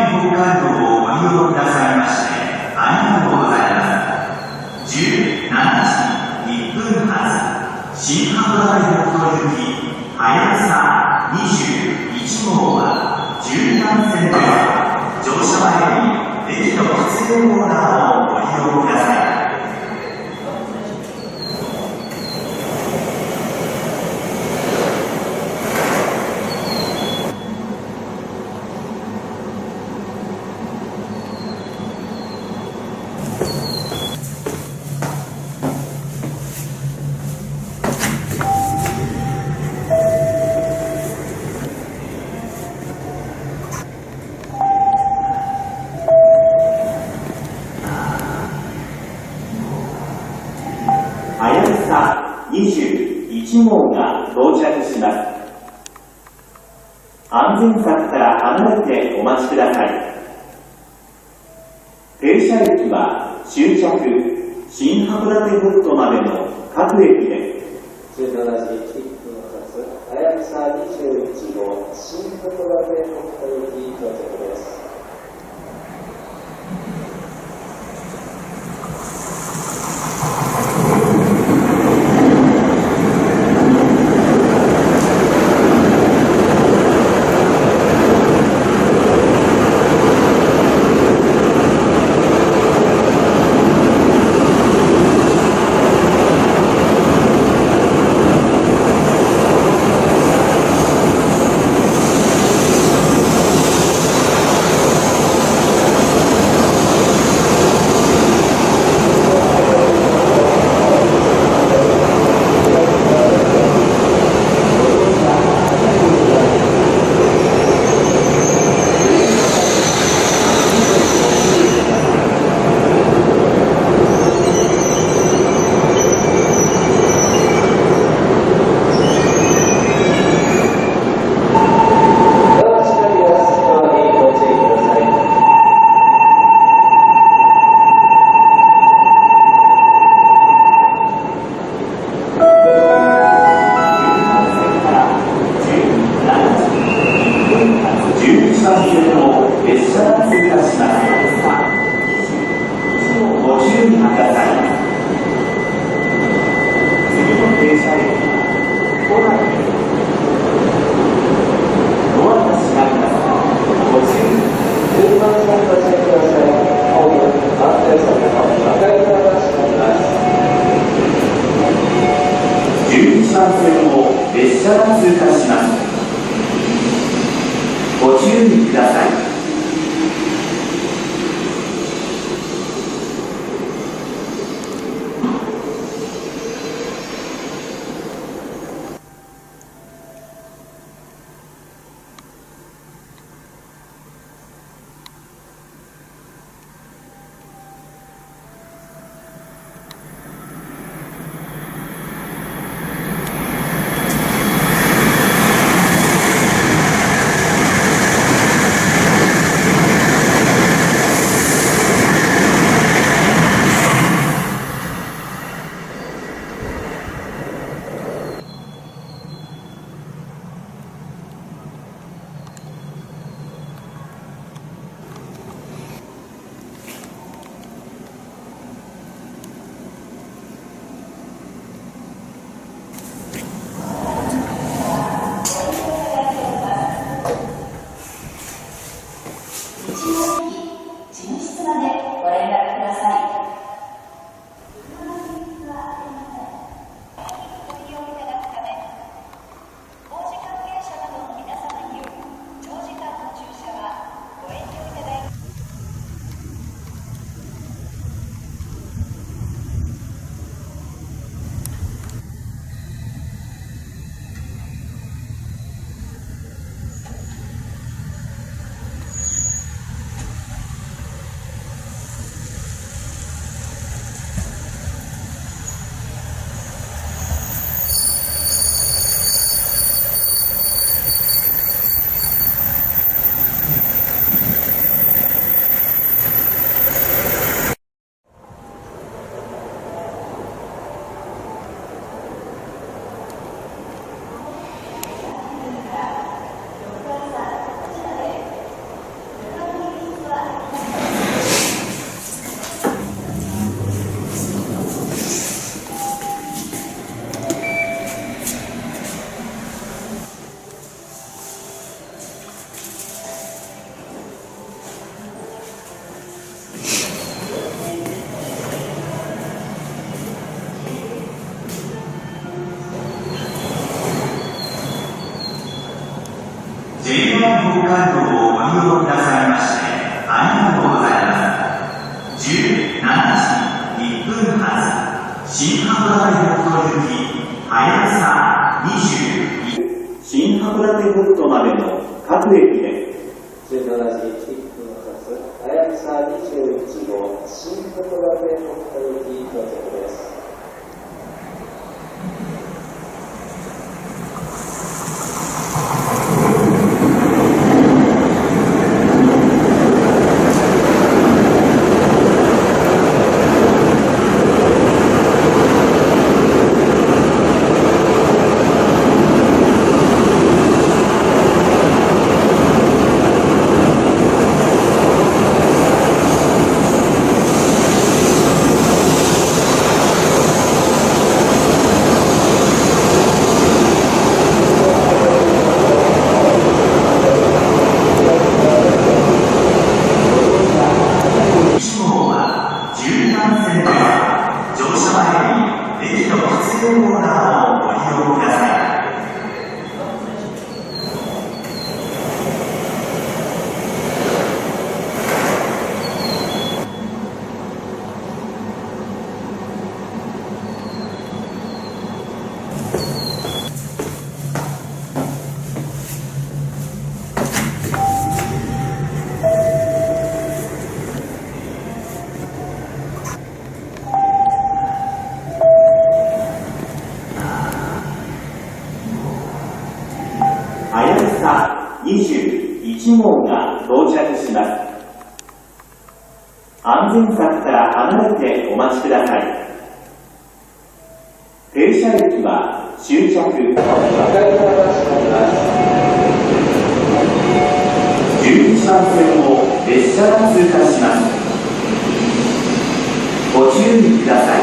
北海道をご利用くださいましてありがとうございます。17時1分発新函館北斗行きはやぶさ21号は12番線で乗車前に駅の必要オーダーをご利用ください。はやぶさ21号が到着します。安全柵から離れてお待ちください。停車駅は終着新函館北斗までの各駅です。17時1分発はやぶさ21号新函館北斗行き到着です。12番線を列車が通過します。ご注意ください。J1 北海道をご利用くださいましてありがとうございます。17時1分発新函館北斗行きはやぶさ21新函館北斗までの各駅で17時1分発、はやぶさ21号、新函館北斗行き到着です。21号が到着します。安全柵から離れてお待ちください。停車駅は終着。12番線を列車が通過します。ご注意ください。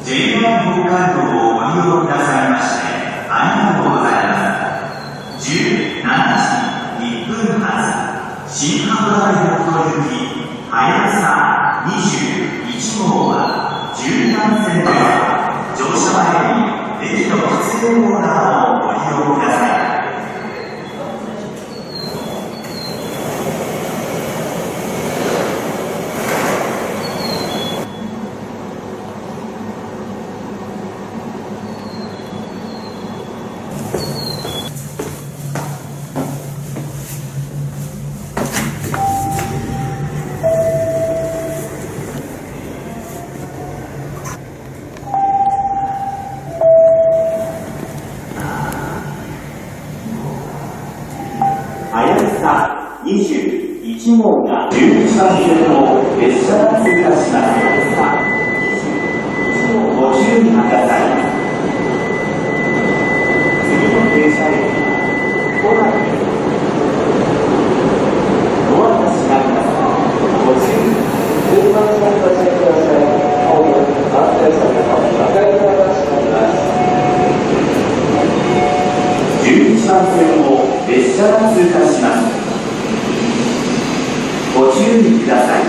J1 北海道をご利用くださいましてありがとうございます。17時1分発新函館北斗行きはやぶさ21号は12番線で乗車前に駅の必要オーダーをご利用ください。さ21号が11番線の列車が通過します。ご注意ください。次の停車駅は都内です。ドアが閉まります。ご注意。順番にお立ちください。ホーム、安定された赤いドアが閉まります。11番線を列車が通過します。ご注意ください。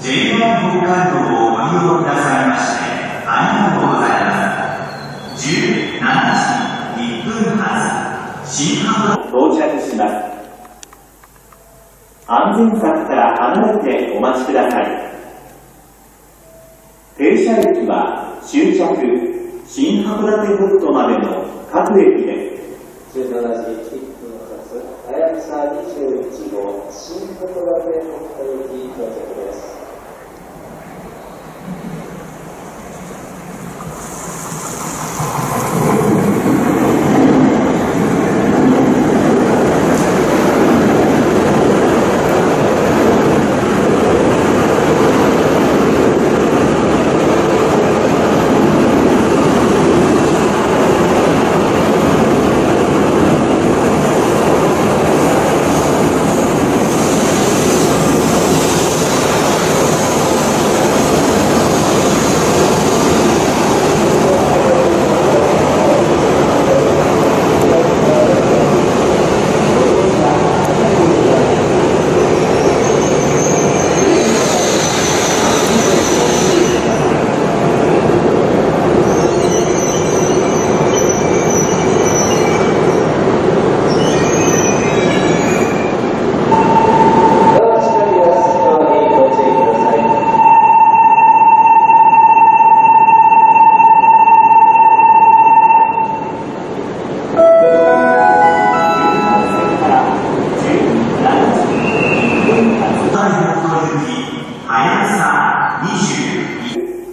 J1 北海道をご利用くださいましてありがとうございます。17時1分発新函館到着します。安全柵から離れてお待ちください。停車駅は終着新函館北斗までの各駅です。17時1分発、はやぶさ21号、新函館北斗駅到着です。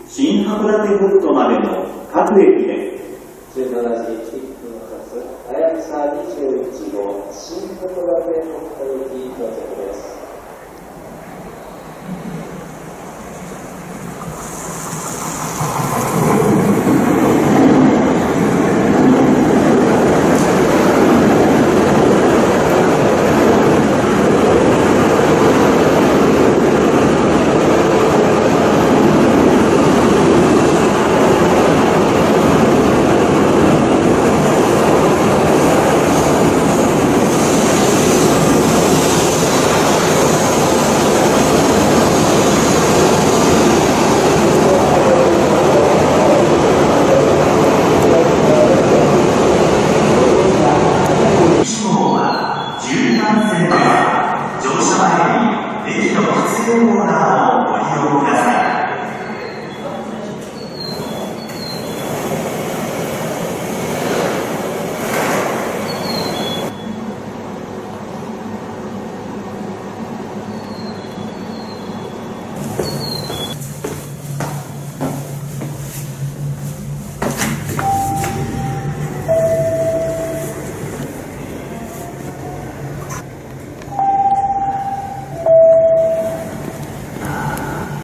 新函館北斗までの各駅です。17時1分発、はやぶさ21号、新函館北